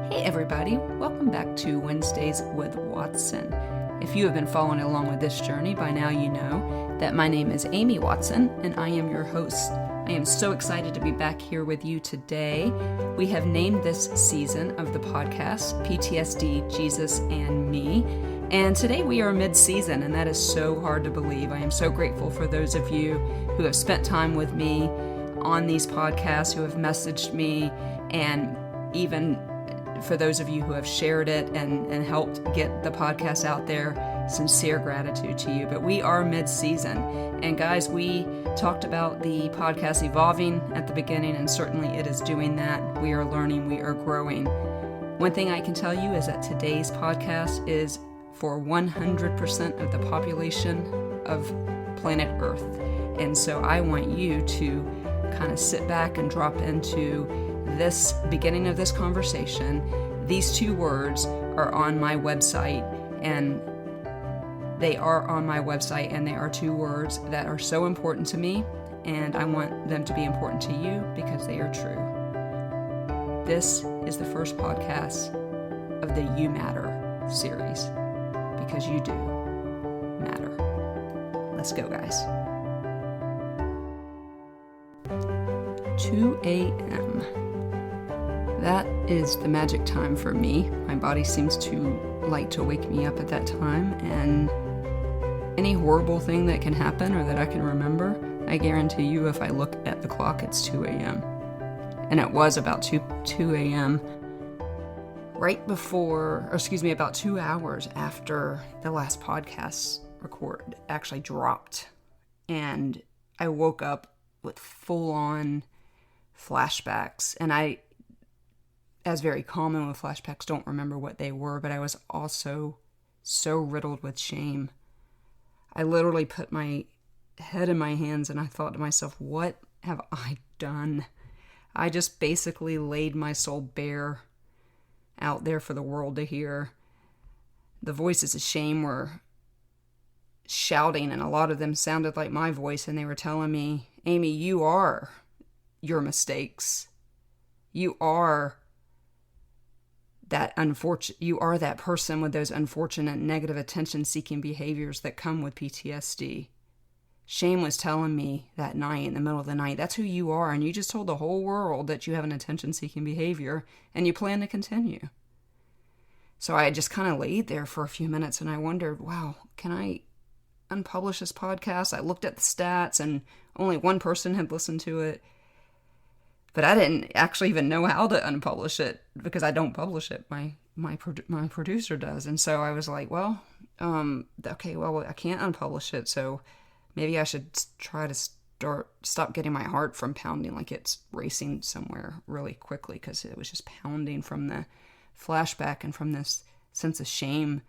Hey everybody, welcome back to Wednesdays with Watson. If you have been following along with this journey, by now you know that my name is Amy Watson and I am your host. I am so excited to be back here with you today. We have named this season of the podcast PTSD, Jesus and Me. And today we are mid-season, and that is so hard to believe. I am so grateful for those of you who have spent time with me on these podcasts, who have messaged me, and even for those of you who have shared it and helped get the podcast out there. Sincere gratitude to you. But we are mid-season. And guys, we talked about the podcast evolving at the beginning, and certainly it is doing that. We are learning, we are growing. One thing I can tell you is that today's podcast is for 100% of the population of planet Earth. And so I want you to kind of sit back and drop into this beginning of this conversation. These two words are on my website, and they are on my website, and they are two words that are so important to me, and I want them to be important to you because they are true. This is the first podcast of the You Matter series, because you do matter. Let's go, guys. 2 a.m. That is the magic time for me. My body seems to like to wake me up at that time, and any horrible thing that can happen or that I can remember, I guarantee you if I look at the clock, it's 2 a.m. And it was about 2 a.m. right before, about 2 hours after the last podcast record actually dropped. And I woke up with full-on flashbacks, and I, as very common with flashbacks, don't remember what they were, but I was also so riddled with shame. I literally put my head in my hands and I thought to myself, what have I done? I just basically laid my soul bare out there for the world to hear. The voices of shame were shouting, and a lot of them sounded like my voice, and they were telling me, Amy, you are your mistakes. You are that person with those unfortunate negative attention-seeking behaviors that come with PTSD. Shame was telling me that night, in the middle of the night, that's who you are, and you just told the whole world that you have an attention-seeking behavior, and you plan to continue. So I just kind of laid there for a few minutes, and I wondered, wow, can I unpublish this podcast? I looked at the stats, and only one person had listened to it. But I didn't actually even know how to unpublish it because I don't publish it. My producer does. And so I was like, well, I can't unpublish it. So maybe I should try to stop getting my heart from pounding like it's racing somewhere really quickly, because it was just pounding from the flashback and from this sense of shame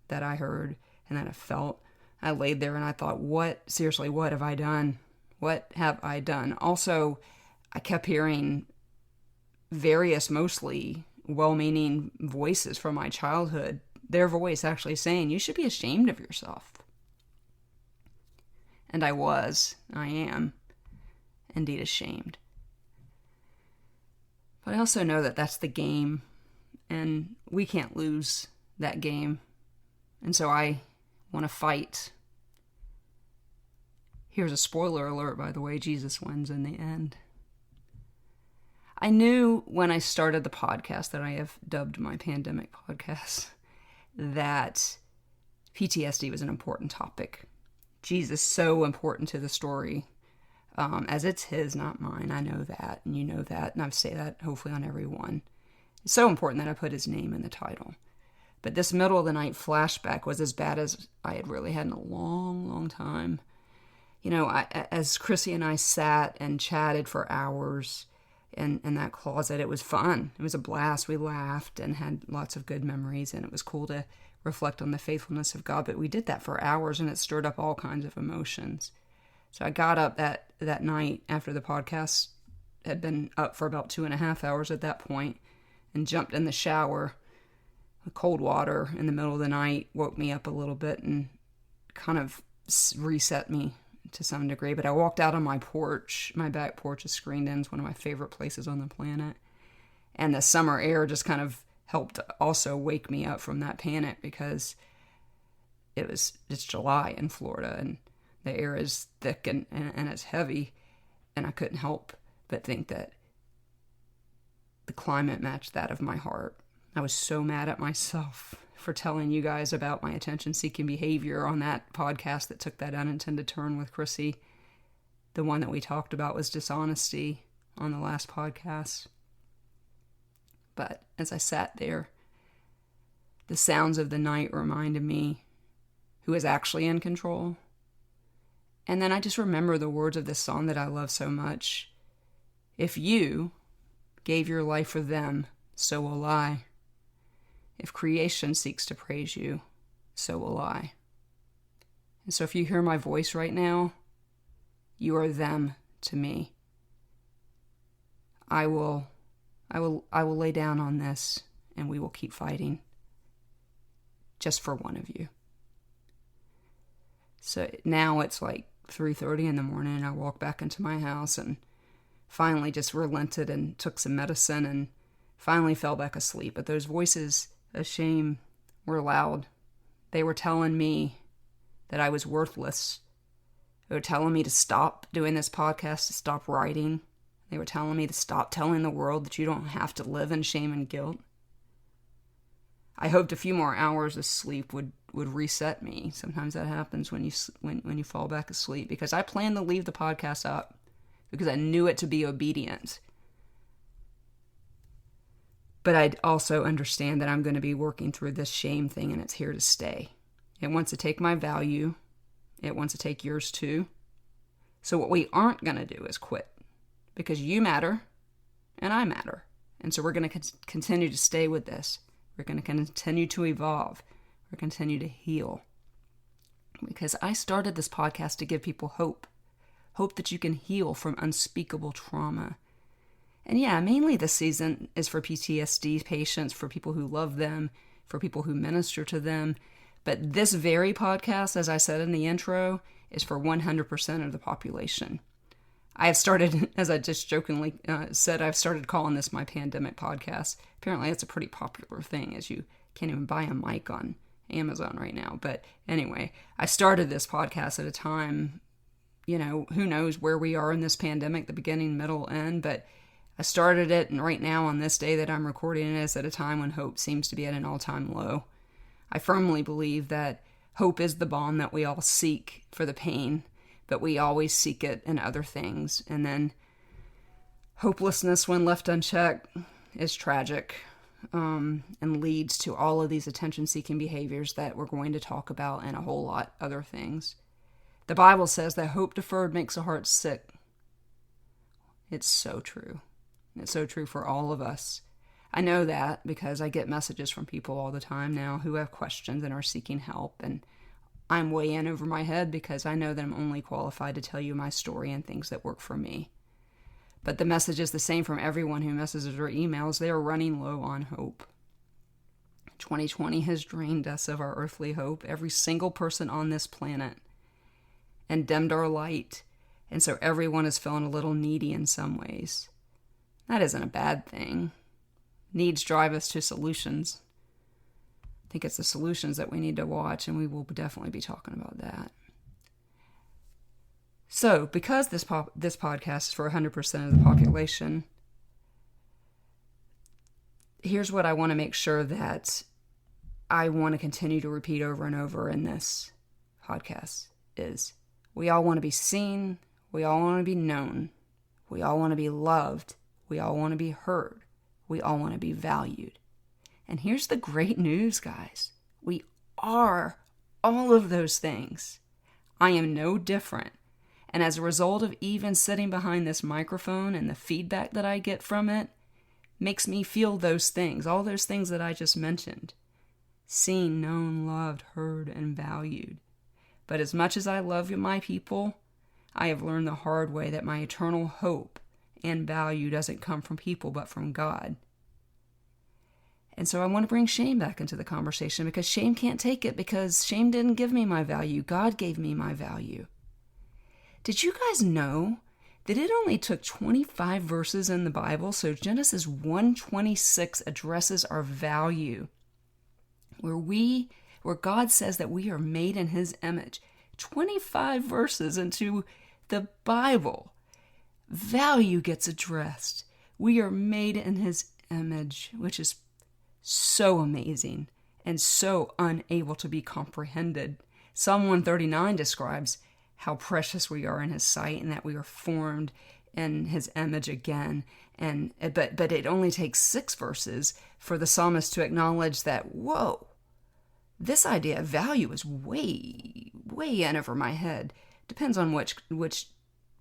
that I heard and that I felt. I laid there and I thought, what have I done? What have I done? Also, I kept hearing various, mostly well-meaning voices from my childhood. Their voice actually saying, you should be ashamed of yourself. And I am indeed ashamed. But I also know that that's the game, and we can't lose that game. And so I want to fight. Here's a spoiler alert, by the way, Jesus wins in the end. I knew when I started the podcast that I have dubbed my pandemic podcast that PTSD was an important topic. Jesus so important to the story, as it's his, not mine. I know that, and you know that, and I say that hopefully on every one. It's so important that I put his name in the title. But this middle of the night flashback was as bad as I had really had in a long, long time. You know, as Chrissy and I sat and chatted for hours in that closet, it was fun. It was a blast. We laughed and had lots of good memories, and it was cool to reflect on the faithfulness of God. But we did that for hours, and it stirred up all kinds of emotions. So I got up that night after the podcast had been up for about 2.5 hours at that point, and jumped in the shower. The cold water in the middle of the night woke me up a little bit and kind of reset me to some degree. But I walked out on my porch. My back porch is screened in. It's one of my favorite places on the planet. And the summer air just kind of helped also wake me up from that panic, because it's July in Florida and the air is thick and it's heavy, and I couldn't help but think that the climate matched that of my heart. I was so mad at myself for telling you guys about my attention-seeking behavior on that podcast that took that unintended turn with Chrissy. The one that we talked about was dishonesty on the last podcast. But as I sat there, the sounds of the night reminded me who is actually in control. And then I just remember the words of this song that I love so much. If you gave your life for them, so will I. If creation seeks to praise you, so will I. And so if you hear my voice right now, you are them to me. I will lay down on this, and we will keep fighting just for one of you. So now it's like 3:30 in the morning, and I walk back into my house and finally just relented and took some medicine and finally fell back asleep. But those voices of shame were loud. They were telling me that I was worthless. They were telling me to stop doing this podcast, to stop writing. They were telling me to stop telling the world that you don't have to live in shame and guilt. I hoped a few more hours of sleep would reset me. Sometimes that happens when you fall back asleep, because I planned to leave the podcast up because I knew it to be obedient. But I also understand that I'm going to be working through this shame thing, and it's here to stay. It wants to take my value. It wants to take yours too. So what we aren't going to do is quit, because you matter and I matter. And so we're going to continue to stay with this. We're going to continue to evolve. We're going to continue to heal. Because I started this podcast to give people hope. Hope that you can heal from unspeakable trauma. And yeah, mainly this season is for PTSD patients, for people who love them, for people who minister to them. But this very podcast, as I said in the intro, is for 100% of the population. I have started, as I just jokingly said, I've started calling this my pandemic podcast. Apparently it's a pretty popular thing, as you can't even buy a mic on Amazon right now. But anyway, I started this podcast at a time, who knows where we are in this pandemic, the beginning, middle, end, but I started it, and right now on this day that I'm recording it is at a time when hope seems to be at an all-time low. I firmly believe that hope is the balm that we all seek for the pain, but we always seek it in other things. And then hopelessness, when left unchecked, is tragic, and leads to all of these attention-seeking behaviors that we're going to talk about, and a whole lot other things. The Bible says that hope deferred makes a heart sick. It's so true. It's so true for all of us. I know that because I get messages from people all the time now who have questions and are seeking help, and I'm way in over my head because I know that I'm only qualified to tell you my story and things that work for me. But the message is the same from everyone who messages or emails. They are running low on hope. 2020 has drained us of our earthly hope, every single person on this planet, and dimmed our light. And so everyone is feeling a little needy in some ways. That isn't a bad thing. Needs drive us to solutions. I think it's the solutions that we need to watch, and we will definitely be talking about that. So, because this podcast is for 100% of the population, here's what I want to make sure that I want to continue to repeat over and over in this podcast is we all want to be seen, we all want to be known, we all want to be loved, we all want to be heard, we all want to be valued. And here's the great news, guys. We are all of those things. I am no different. And as a result of even sitting behind this microphone and the feedback that I get from it, makes me feel those things, all those things that I just mentioned. Seen, known, loved, heard, and valued. But as much as I love my people, I have learned the hard way that my eternal hope and value doesn't come from people, but from God. And so I want to bring shame back into the conversation, because shame can't take it, because shame didn't give me my value. God gave me my value. Did you guys know that it only took 25 verses in the Bible. So Genesis 1:26 addresses our value, where God says that we are made in his image. 25 verses into the Bible, value gets addressed. We are made in his image, which is so amazing and so unable to be comprehended. Psalm 139 describes how precious we are in his sight and that we are formed in his image again. But it only takes 6 verses for the psalmist to acknowledge that, whoa, this idea of value is way, way in over my head. Depends on which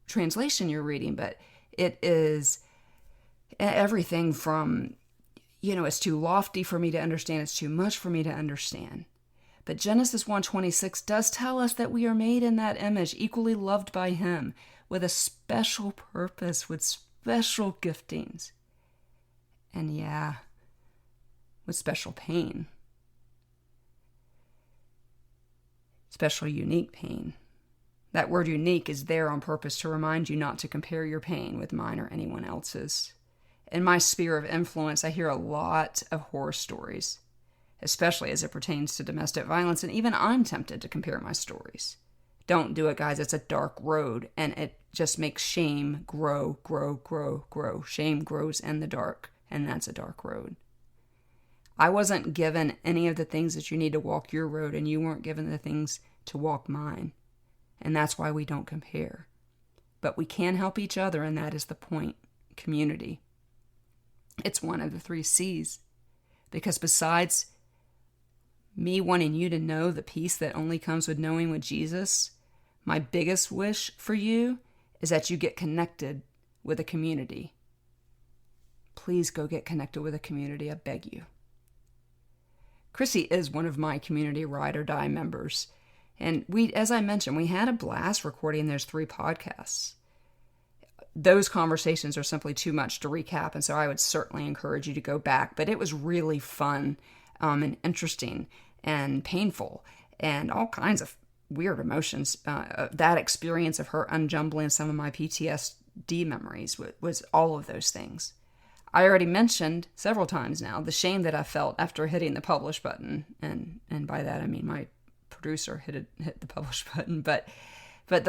translation you're reading, but it is everything from, it's too lofty for me to understand, it's too much for me to understand. But Genesis 1:26 does tell us that we are made in that image, equally loved by him, with a special purpose, with special giftings. And with special pain. Special unique pain. That word unique is there on purpose to remind you not to compare your pain with mine or anyone else's. In my sphere of influence, I hear a lot of horror stories, especially as it pertains to domestic violence, and even I'm tempted to compare my stories. Don't do it, guys. It's a dark road, and it just makes shame grow, grow, grow, grow. Shame grows in the dark, and that's a dark road. I wasn't given any of the things that you need to walk your road, and you weren't given the things to walk mine. And that's why we don't compare. But we can help each other, and that is the point. Community. It's one of the 3 C's. Because besides me wanting you to know the peace that only comes with knowing with Jesus, my biggest wish for you is that you get connected with a community. Please go get connected with a community, I beg you. Chrissy is one of my community ride or die members. And as I mentioned, we had a blast recording those 3 podcasts. Those conversations are simply too much to recap, and so I would certainly encourage you to go back. But it was really fun and interesting and painful and all kinds of weird emotions. That experience of her unjumbling some of my PTSD memories was all of those things. I already mentioned several times now the shame that I felt after hitting the publish button, and by that I mean my producer hit the publish button. But the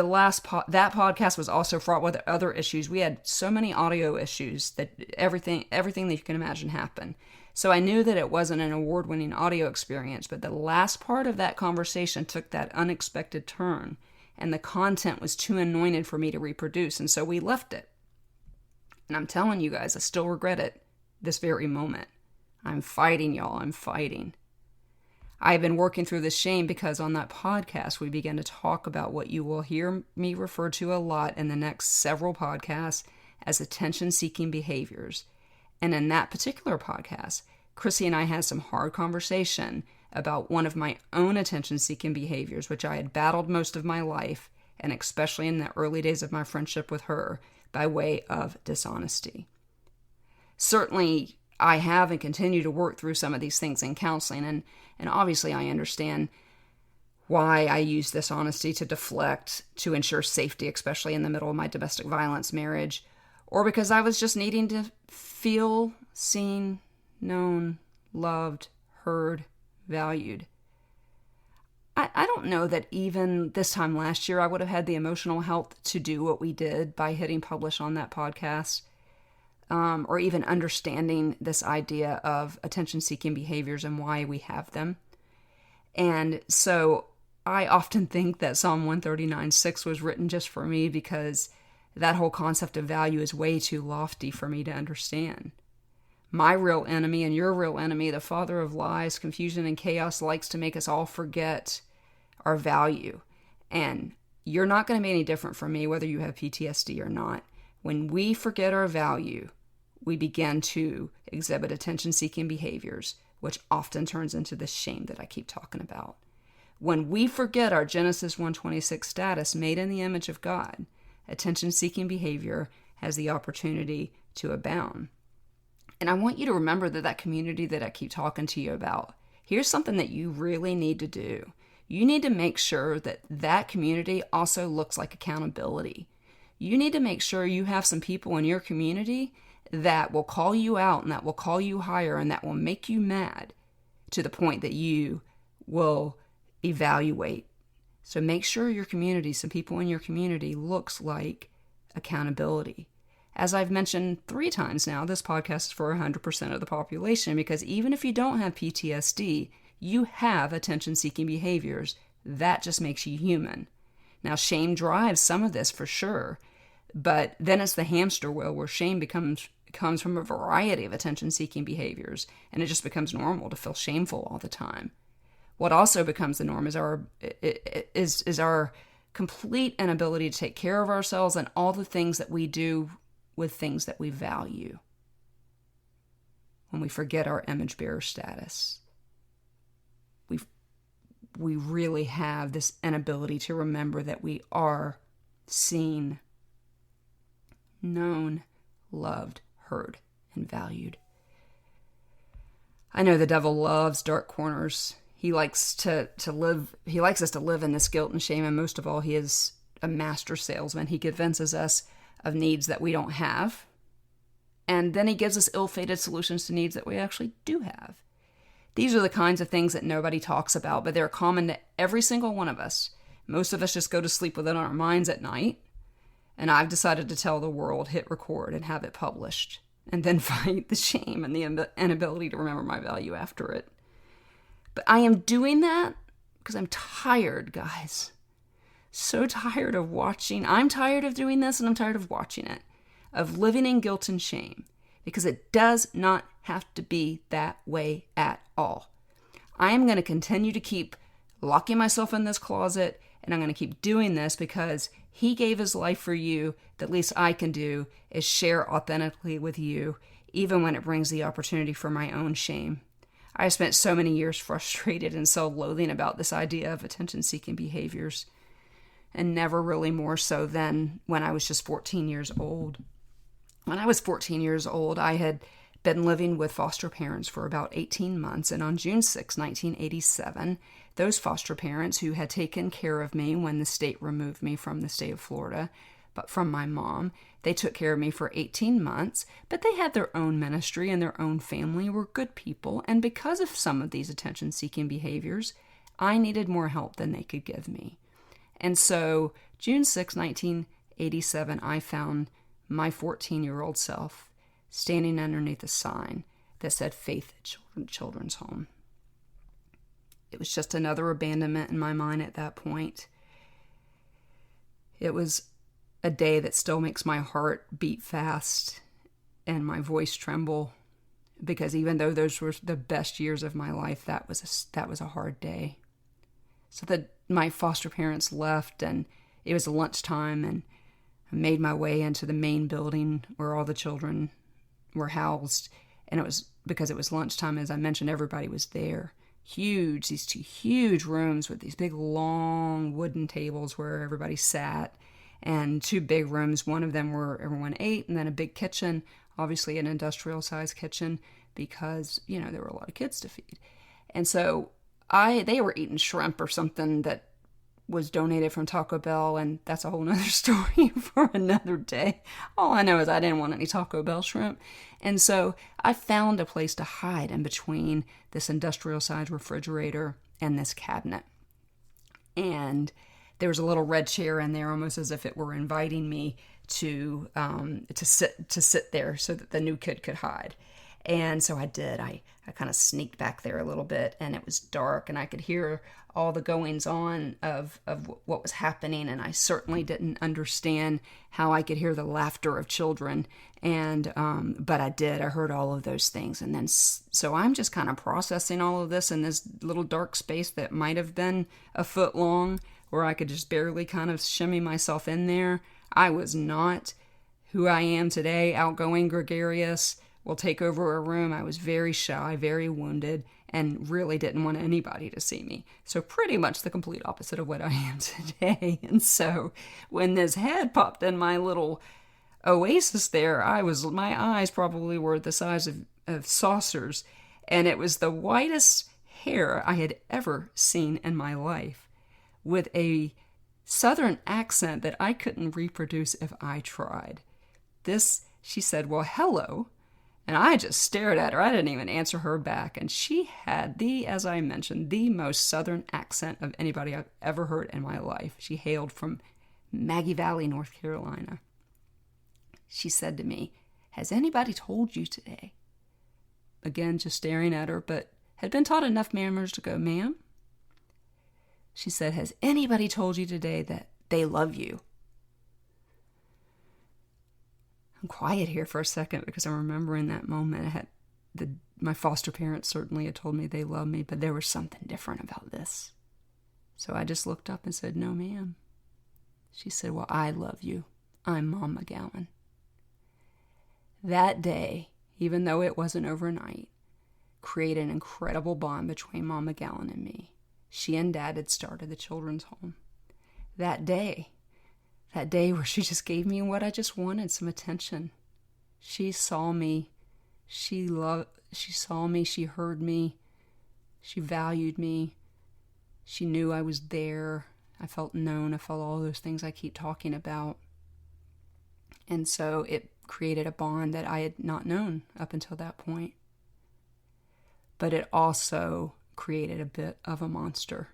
that podcast was also fraught with other issues. We had so many audio issues that everything that you can imagine happened. So I knew that it wasn't an award-winning audio experience, but the last part of that conversation took that unexpected turn, and the content was too anointed for me to reproduce, and so we left it. And I'm telling you guys, I still regret it this very moment. I'm fighting, y'all. I'm fighting. I've been working through this shame because on that podcast, we began to talk about what you will hear me refer to a lot in the next several podcasts as attention-seeking behaviors. And in that particular podcast, Chrissy and I had some hard conversation about one of my own attention-seeking behaviors, which I had battled most of my life, and especially in the early days of my friendship with her, by way of dishonesty. Certainly, I have and continue to work through some of these things in counseling, and obviously I understand why I use dishonesty to deflect, to ensure safety, especially in the middle of my domestic violence marriage, or because I was just needing to feel seen, known, loved, heard, valued. I don't know that even this time last year I would have had the emotional health to do what we did by hitting publish on that podcast, or even understanding this idea of attention-seeking behaviors and why we have them. And so I often think that Psalm 139:6 was written just for me because that whole concept of value is way too lofty for me to understand. My real enemy and your real enemy, the father of lies, confusion, and chaos, likes to make us all forget our value. And you're not going to be any different from me, whether you have PTSD or not. When we forget our value, we begin to exhibit attention-seeking behaviors, which often turns into the shame that I keep talking about. When we forget our Genesis 1:26 status, made in the image of God, attention-seeking behavior has the opportunity to abound. And I want you to remember that community that I keep talking to you about, here's something that you really need to do. You need to make sure that community also looks like accountability. you need to make sure you have some people in your community that will call you out and that will call you higher and that will make you mad to the point that you will evaluate. So make sure your community, some people in your community, looks like accountability. As I've mentioned 3 times now, this podcast is for 100% of the population, because even if you don't have PTSD, you have attention-seeking behaviors. That just makes you human. Now, shame drives some of this for sure, but then it's the hamster wheel where shame comes from a variety of attention-seeking behaviors, and it just becomes normal to feel shameful all the time. What also becomes the norm is our complete inability to take care of ourselves and all the things that we do with things that we value. When we forget our image bearer status, we really have this inability to remember that we are seen, known, loved, heard, and valued. I know the devil loves dark corners. He likes us to live in this guilt and shame, and most of all, he is a master salesman. He convinces us of needs that we don't have, and then he gives us ill-fated solutions to needs that we actually do have. These are the kinds of things that nobody talks about, but they're common to every single one of us. Most of us just go to sleep within our minds at night, and I've decided to tell the world, hit record, and have it published, and then fight the shame and the inability to remember my value after it. But I am doing that because I'm tired, guys. So tired of watching. I'm tired of doing this, and I'm tired of watching it, of living in guilt and shame, because it does not have to be that way at all. I am going to continue to keep locking myself in this closet, and I'm going to keep doing this because he gave his life for you. The least I can do is share authentically with you, even when it brings the opportunity for my own shame. I spent so many years frustrated and self-loathing about this idea of attention-seeking behaviors, and never really more so than when I was just 14 years old. When I was 14 years old, I had been living with foster parents for about 18 months, and on June 6, 1987, those foster parents who had taken care of me when the state removed me from the state of Florida, but from my mom, they took care of me for 18 months, but they had their own ministry and their own family, were good people, and because of some of these attention-seeking behaviors, I needed more help than they could give me. And so, June 6, 1987, I found my 14-year-old self standing underneath a sign that said Faith at Children's Home. It was just another abandonment in my mind at that point. It was a day that still makes my heart beat fast and my voice tremble, because even though those were the best years of my life, that was a hard day. So my foster parents left, and it was lunchtime, and I made my way into the main building where all the children were housed, and it was because it was lunchtime. As I mentioned, everybody was there. These 2 huge rooms with these big long wooden tables where everybody sat, and 2 big rooms. One of them where everyone ate, and then a big kitchen, obviously an industrial size kitchen, because there were a lot of kids to feed. And so they were eating shrimp or something that was donated from Taco Bell, and that's a whole nother story for another day. All I know is I didn't want any Taco Bell shrimp. And so I found a place to hide in between this industrial-sized refrigerator and this cabinet. And there was a little red chair in there, almost as if it were inviting me to sit there so that the new kid could hide. And so I did. I kind of sneaked back there a little bit, and it was dark, and I could hear all the goings on of what was happening, and I certainly didn't understand how I could hear the laughter of children, and but I did. I heard all of those things, and then so I'm just kind of processing all of this in this little dark space that might have been a foot long, where I could just barely kind of shimmy myself in there. I was not who I am today, outgoing, gregarious, will take over a room. I was very shy, very wounded, and really didn't want anybody to see me. So pretty much the complete opposite of what I am today. And so when this head popped in my little oasis there, my eyes probably were the size of saucers, and it was the whitest hair I had ever seen in my life, with a Southern accent that I couldn't reproduce if I tried. She said, well, hello. And I just stared at her. I didn't even answer her back. And she had as I mentioned, the most Southern accent of anybody I've ever heard in my life. She hailed from Maggie Valley, North Carolina. She said to me, has anybody told you today? Again, just staring at her, but had been taught enough manners to go, ma'am. She said, has anybody told you today that they love you? I'm quiet here for a second because I'm remembering that moment. My foster parents certainly had told me they loved me, but there was something different about this. So I just looked up and said, no, ma'am. She said, well, I love you. I'm Mom McGowan. That day, even though it wasn't overnight, created an incredible bond between Mom McGowan and me. She and Dad had started the children's home. That day where she just gave me what I just wanted, some attention. She saw me. She saw me. She heard me. She valued me. She knew I was there. I felt known. I felt all those things I keep talking about. And so it created a bond that I had not known up until that point. But it also created a bit of a monster.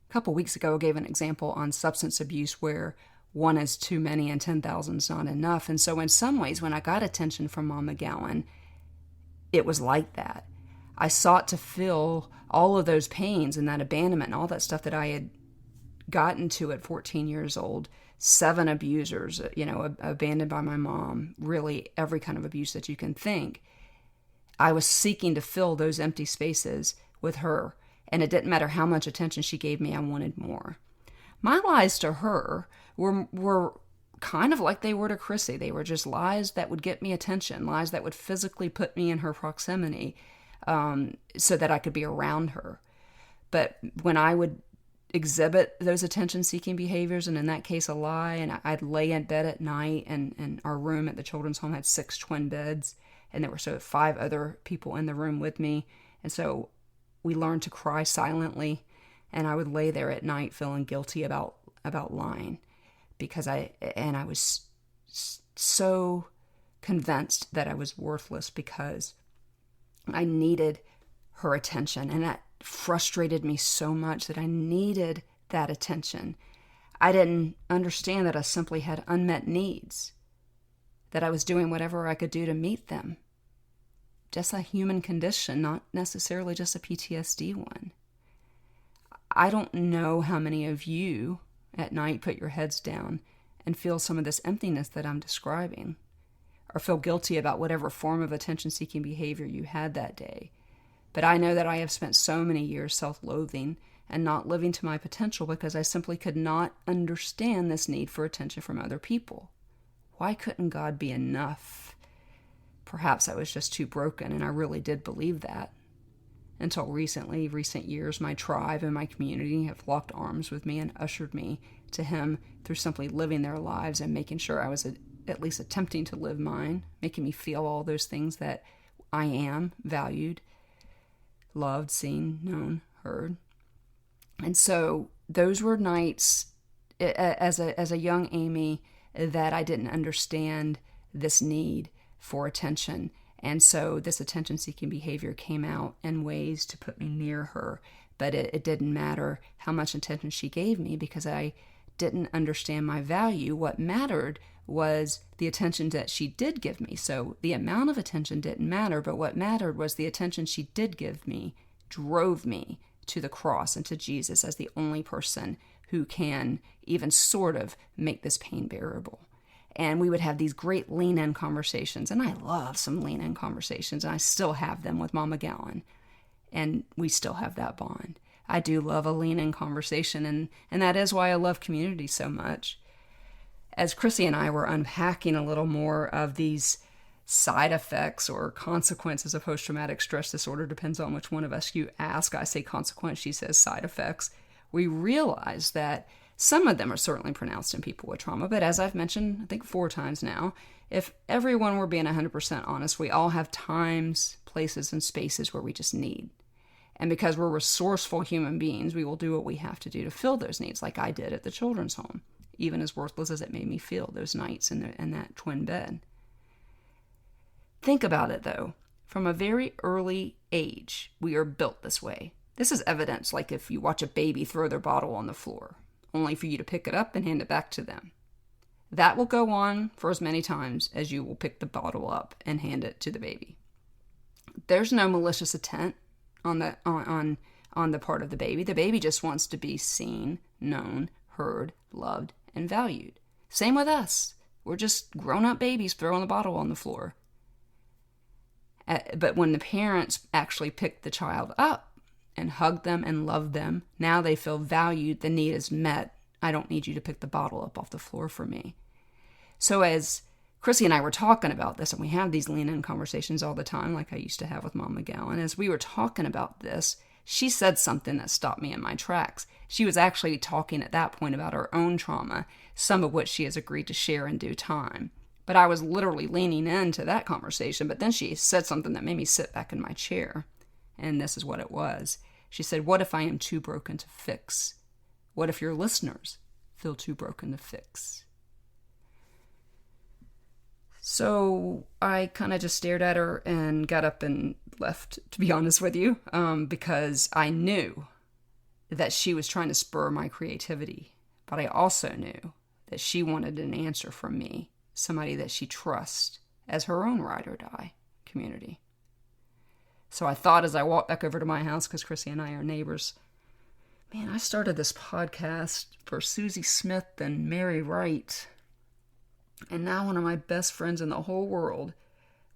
A couple weeks ago, I gave an example on substance abuse where one is too many and 10,000 is not enough. And so in some ways, when I got attention from Mom McGowan, it was like that. I sought to fill all of those pains and that abandonment and all that stuff that I had gotten to at 14 years old. 7 abusers, abandoned by my mom, really every kind of abuse that you can think. I was seeking to fill those empty spaces with her, and it didn't matter how much attention she gave me, I wanted more. My lies to her were kind of like they were to Chrissy. They were just lies that would get me attention, lies that would physically put me in her proximity so that I could be around her. But when I would exhibit those attention-seeking behaviors, and in that case a lie, and I'd lay in bed at night, and our room at the children's home had 6 twin beds, and there were 5 other people in the room with me, and so we learned to cry silently, and I would lay there at night feeling guilty about lying, because I was so convinced that I was worthless because I needed her attention, and that frustrated me so much that I needed that attention. I didn't understand that I simply had unmet needs, that I was doing whatever I could do to meet them. Just a human condition, not necessarily just a PTSD one. I don't know how many of you at night put your heads down and feel some of this emptiness that I'm describing, or feel guilty about whatever form of attention-seeking behavior you had that day. But I know that I have spent so many years self-loathing and not living to my potential because I simply could not understand this need for attention from other people. Why couldn't God be enough? Perhaps I was just too broken, and I really did believe that. Until recent years, my tribe and my community have locked arms with me and ushered me to Him through simply living their lives and making sure I was at least attempting to live mine, making me feel all those things that I am, valued, loved, seen, known, heard. And so those were nights as a young Amy that I didn't understand this need for attention. And so this attention-seeking behavior came out in ways to put me near her. But it didn't matter how much attention she gave me because I didn't understand my value. What mattered was the attention that she did give me. So the amount of attention didn't matter, but what mattered was the attention she did give me drove me to the cross and to Jesus as the only person who can even sort of make this pain bearable. And we would have these great lean-in conversations, and I love some lean-in conversations, and I still have them with Mama Gowan, and we still have that bond. I do love a lean-in conversation, and that is why I love community so much. As Chrissy and I were unpacking a little more of these side effects or consequences of post-traumatic stress disorder, depends on which one of us you ask. I say consequence, she says side effects. We realize that some of them are certainly pronounced in people with trauma, but as I've mentioned, I think 4 times now, if everyone were being 100% honest, we all have times, places, and spaces where we just need. And because we're resourceful human beings, we will do what we have to do to fill those needs, like I did at the children's home, even as worthless as it made me feel those nights in that twin bed. Think about it, though. From a very early age, we are built this way. This is evidence like if you watch a baby throw their bottle on the floor, only for you to pick it up and hand it back to them. That will go on for as many times as you will pick the bottle up and hand it to the baby. There's no malicious intent on the part of the baby. The baby just wants to be seen, known, heard, loved, and valued. Same with us. We're just grown-up babies throwing the bottle on the floor. But when the parents actually pick the child up and hug them and love them, now they feel valued, the need is met. I don't need you to pick the bottle up off the floor for me. So as Chrissy and I were talking about this, and we have these lean-in conversations all the time, like I used to have with Mom McGowan, as we were talking about this, she said something that stopped me in my tracks. She was actually talking at that point about her own trauma, some of which she has agreed to share in due time. But I was literally leaning into that conversation, but then she said something that made me sit back in my chair. And this is what it was. She said, what if I am too broken to fix? What if your listeners feel too broken to fix? So I kind of just stared at her and got up and left, to be honest with you, because I knew that she was trying to spur my creativity. But I also knew that she wanted an answer from me, somebody that she trusts as her own ride or die community. So I thought as I walked back over to my house, because Chrissy and I are neighbors, man, I started this podcast for Susie Smith and Mary Wright. And now one of my best friends in the whole world,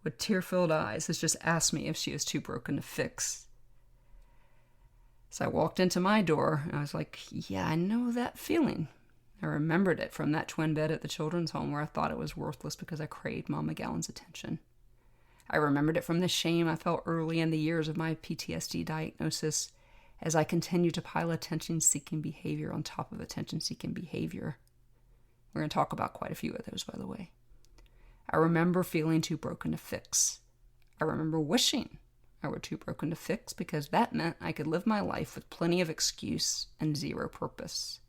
with tear-filled eyes, has just asked me if she is too broken to fix. So I walked into my door, and I was like, yeah, I know that feeling. I remembered it from that twin bed at the children's home where I thought it was worthless because I craved Mom McGowan's attention. I remembered it from the shame I felt early in the years of my PTSD diagnosis as I continued to pile attention-seeking behavior on top of attention-seeking behavior. We're going to talk about quite a few of those, by the way. I remember feeling too broken to fix. I remember wishing I were too broken to fix because that meant I could live my life with plenty of excuse and zero purpose.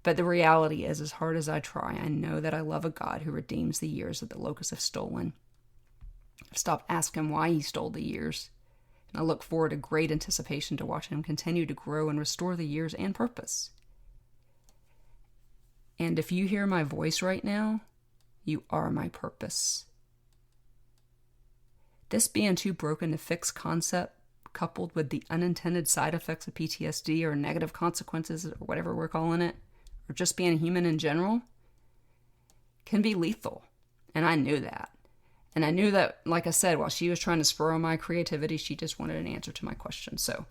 But the reality is, as hard as I try, I know that I love a God who redeems the years that the locusts have stolen. I've stopped asking why he stole the years, and I look forward to great anticipation to watching him continue to grow and restore the years and purpose. And if you hear my voice right now, you are my purpose. This being too broken to fix concept, coupled with the unintended side effects of PTSD or negative consequences or whatever we're calling it, or just being human in general, can be lethal. And I knew that. And I knew that, like I said, while she was trying to spur on my creativity, she just wanted an answer to my question. So,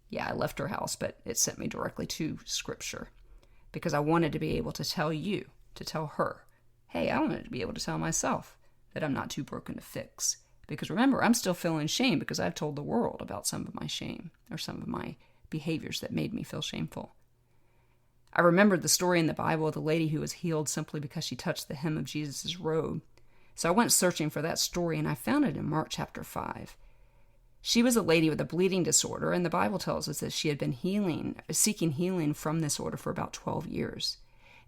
yeah, I left her house, but it sent me directly to Scripture. Because I wanted to be able to tell you, to tell her, hey, I wanted to be able to tell myself that I'm not too broken to fix. Because remember, I'm still feeling shame because I've told the world about some of my shame or some of my behaviors that made me feel shameful. I remembered the story in the Bible of the lady who was healed simply because she touched the hem of Jesus' robe. So I went searching for that story and I found it in Mark chapter 5. She was a lady with a bleeding disorder, and the Bible tells us that she had been seeking healing from this disorder for about 12 years.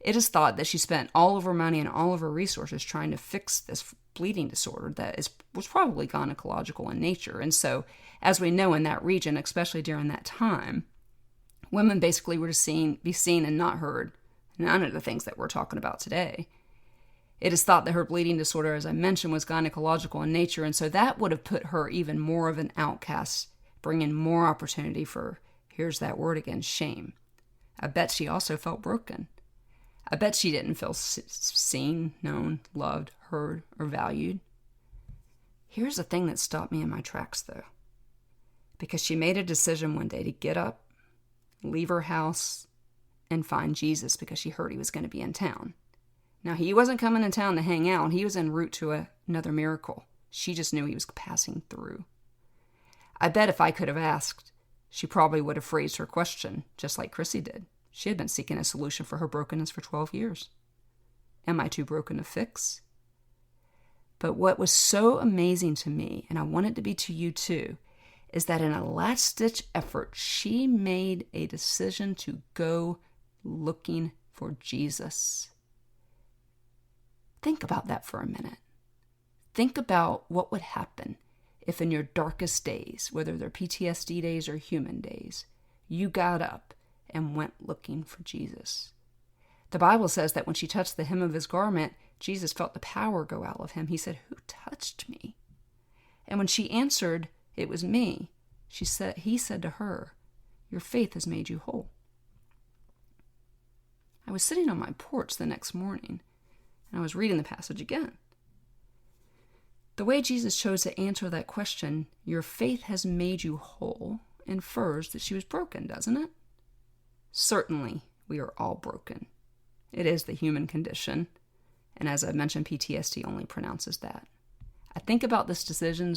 It is thought that she spent all of her money and all of her resources trying to fix this bleeding disorder that was probably gynecological in nature. And so, as we know in that region, especially during that time, women basically were to be seen and not heard. None of the things that we're talking about today. It is thought that her bleeding disorder, as I mentioned, was gynecological in nature, and so that would have put her even more of an outcast, bringing more opportunity for, here's that word again, shame. I bet she also felt broken. I bet she didn't feel seen, known, loved, heard, or valued. Here's the thing that stopped me in my tracks, though. Because she made a decision one day to get up, leave her house, and find Jesus because she heard he was going to be in town. Now, he wasn't coming in town to hang out. He was en route to another miracle. She just knew he was passing through. I bet if I could have asked, she probably would have phrased her question just like Chrissy did. She had been seeking a solution for her brokenness for 12 years. Am I too broken to fix? But what was so amazing to me, and I want it to be to you too, is that in a last-ditch effort, she made a decision to go looking for Jesus. Think about that for a minute. Think about what would happen if in your darkest days, whether they're PTSD days or human days, you got up and went looking for Jesus. The Bible says that when she touched the hem of his garment, Jesus felt the power go out of him. He said, "Who touched me?" And when she answered, "It was me," he said to her, "Your faith has made you whole." I was sitting on my porch the next morning, and I was reading the passage again. The way Jesus chose to answer that question, "Your faith has made you whole," infers that she was broken, doesn't it? Certainly, we are all broken. It is the human condition. And as I've mentioned, PTSD only pronounces that. I think about this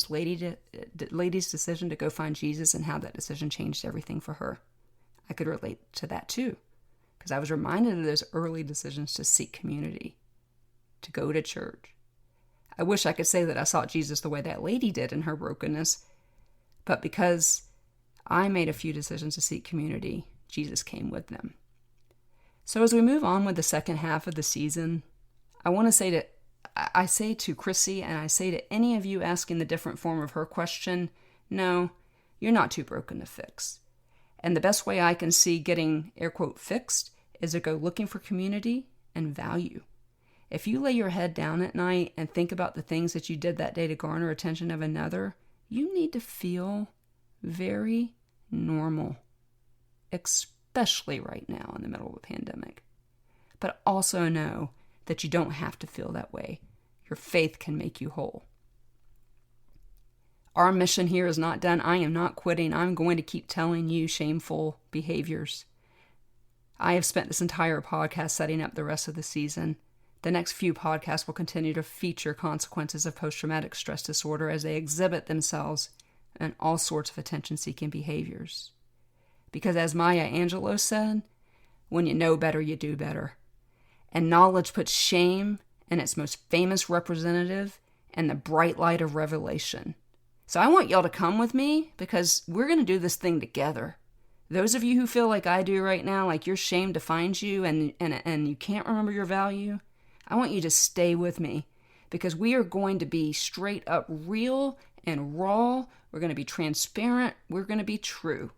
lady's decision to go find Jesus and how that decision changed everything for her. I could relate to that too, because I was reminded of those early decisions to seek community, to go to church. I wish I could say that I sought Jesus the way that lady did in her brokenness, but because I made a few decisions to seek community, Jesus came with them. So as we move on with the second half of the season, I say to Chrissy, and I say to any of you asking the different form of her question, no, you're not too broken to fix. And the best way I can see getting, air quote, fixed is to go looking for community and value. If you lay your head down at night and think about the things that you did that day to garner attention of another, you need to feel very normal, especially right now in the middle of a pandemic. But also know that you don't have to feel that way. Your faith can make you whole. Our mission here is not done. I am not quitting. I'm going to keep telling you shameful behaviors. I have spent this entire podcast setting up the rest of the season. The next few podcasts will continue to feature consequences of post-traumatic stress disorder as they exhibit themselves in all sorts of attention-seeking behaviors. Because as Maya Angelou said, when you know better, you do better. And knowledge puts shame in its most famous representative in the bright light of revelation. So I want y'all to come with me because we're going to do this thing together. Those of you who feel like I do right now, like your shame defines you and you can't remember your value, I want you to stay with me because we are going to be straight up real and raw. We're going to be transparent. We're going to be true.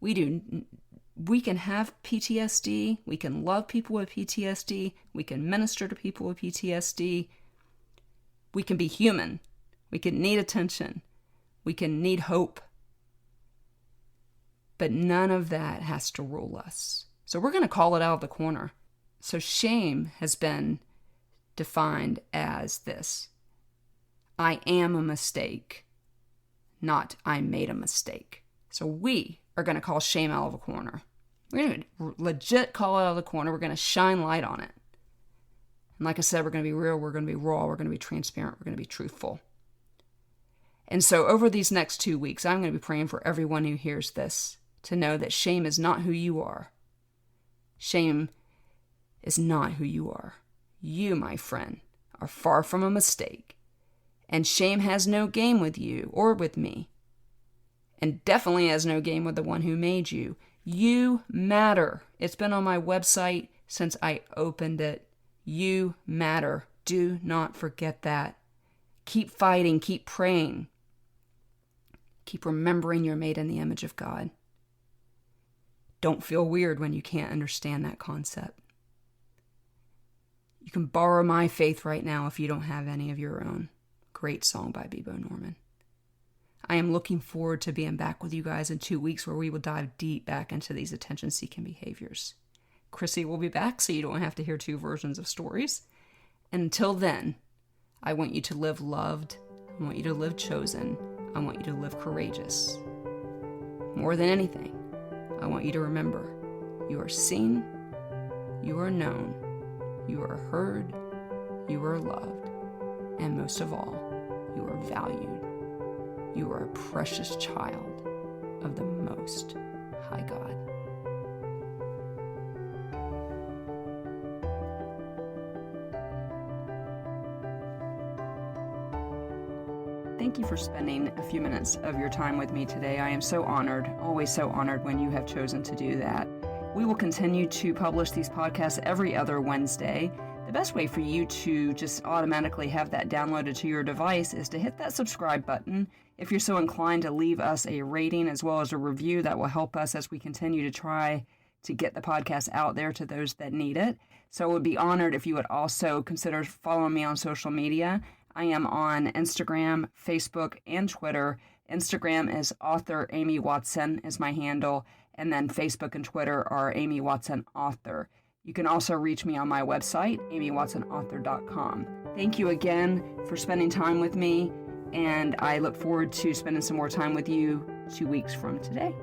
We can have PTSD. We can love people with PTSD. We can minister to people with PTSD. We can be human. We can need attention. We can need hope. But none of that has to rule us. So we're going to call it out of the corner. So shame has been defined as this: I am a mistake, not I made a mistake. So we are going to call shame out of the corner. We're going to legit call it out of the corner. We're going to shine light on it. And like I said, we're going to be real. We're going to be raw. We're going to be transparent. We're going to be truthful. And so over these next 2 weeks, I'm going to be praying for everyone who hears this to know that shame is not who you are. Shame is not who you are. You, my friend, are far from a mistake. And shame has no game with you or with me. And definitely has no game with the one who made you. You matter. It's been on my website since I opened it. You matter. Do not forget that. Keep fighting. Keep praying. Keep remembering you're made in the image of God. Don't feel weird when you can't understand that concept. You can borrow my faith right now if you don't have any of your own. Great song by Bebo Norman. I am looking forward to being back with you guys in 2 weeks where we will dive deep back into these attention-seeking behaviors. Chrissy will be back so you don't have to hear two versions of stories. And until then, I want you to live loved. I want you to live chosen. I want you to live courageous. More than anything, I want you to remember you are seen, you are known, you are heard, you are loved, and most of all, you are valued. You are a precious child of the Most High God. thank you for spending a few minutes of your time with me today. I am so honored, always so honored when you have chosen to do that. We will continue to publish these podcasts every other Wednesday. The best way for you to just automatically have that downloaded to your device is to hit that subscribe button. If you're so inclined to leave us a rating as well as a review, that will help us as we continue to try to get the podcast out there to those that need it. So I would be honored if you would also consider following me on social media. I am on Instagram, Facebook, and Twitter. Instagram is author Amy Watson is my handle, and then Facebook and Twitter are Amy Watson Author. You can also reach me on my website, amywatsonauthor.com. Thank you again for spending time with me, and I look forward to spending some more time with you 2 weeks from today.